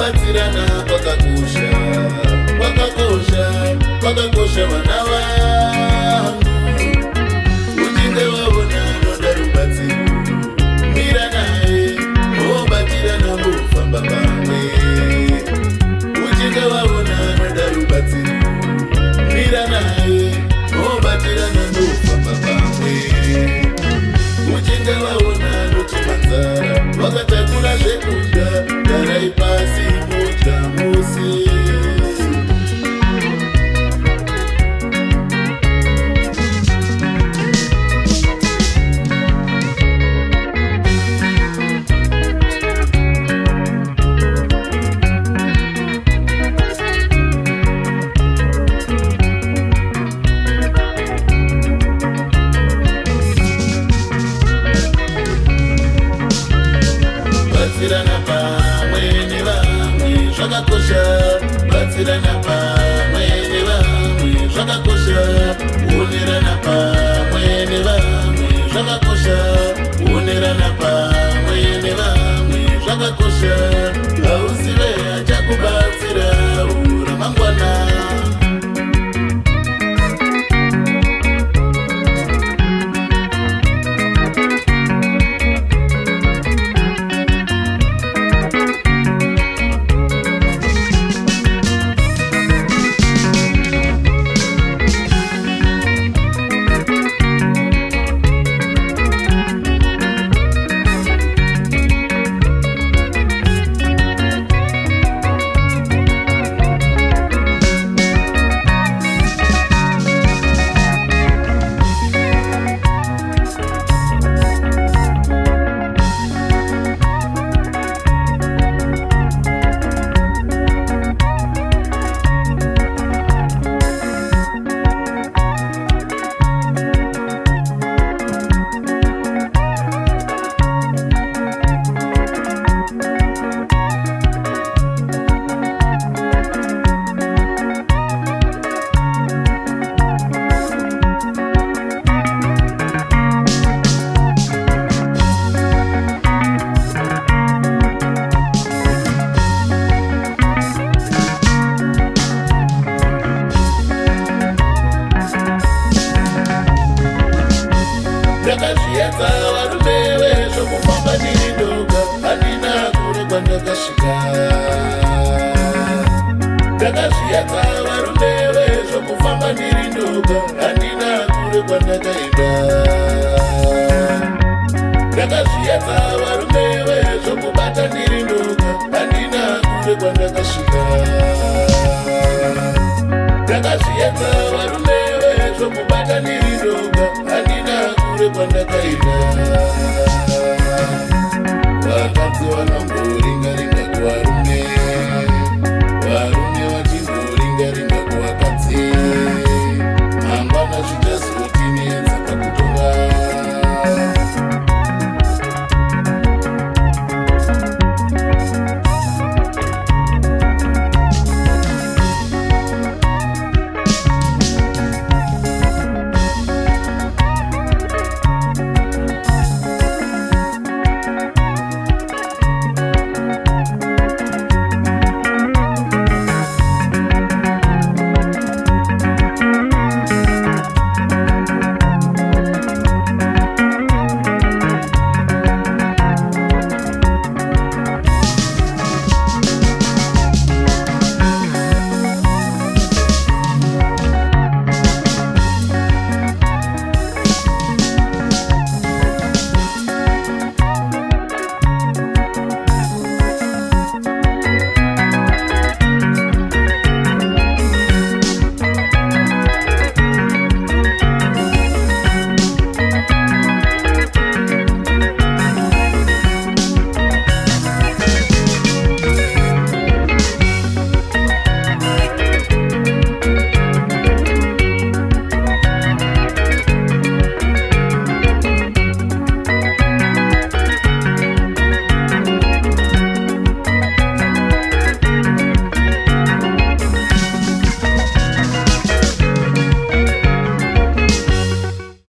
kubatsirana kwakakosha, kwakakosha, kwakakosha vana vangu. Uchinge waona anoda rubatsiro, mira naye mobatirana mofamba pamwe. Uchinge waona anoda rubatsiro, mira naye mobatirana mofamba pamwe. Uchinge waona anotimanzara wakatakura zvekudya, garai pasi mudya mose. Batsirana pamwe nevamwe zvakakosha, batsirana pamwe nevamwe zvakakosha, kuonerana pamwe nevamwe zvakakosha, kuonerana pamwe nevamwe zvakakosha. Ngauzive achakubatsira ramangwana. Ndakazviedza varume vezvokufamba ndiri ndoga, handina kure kwandakasvika. Ndakazviedza varume vezvokufamba ndiri ndoga, handina kure kwandakaenda. Ndakazviedza varume vezvokubata ndiri ndoga, handina kure kwandakasvika. Ndakazviedza varume vezvokubata ndiri ndoga, handina kwandakaenda. Vakadzi vanamboringa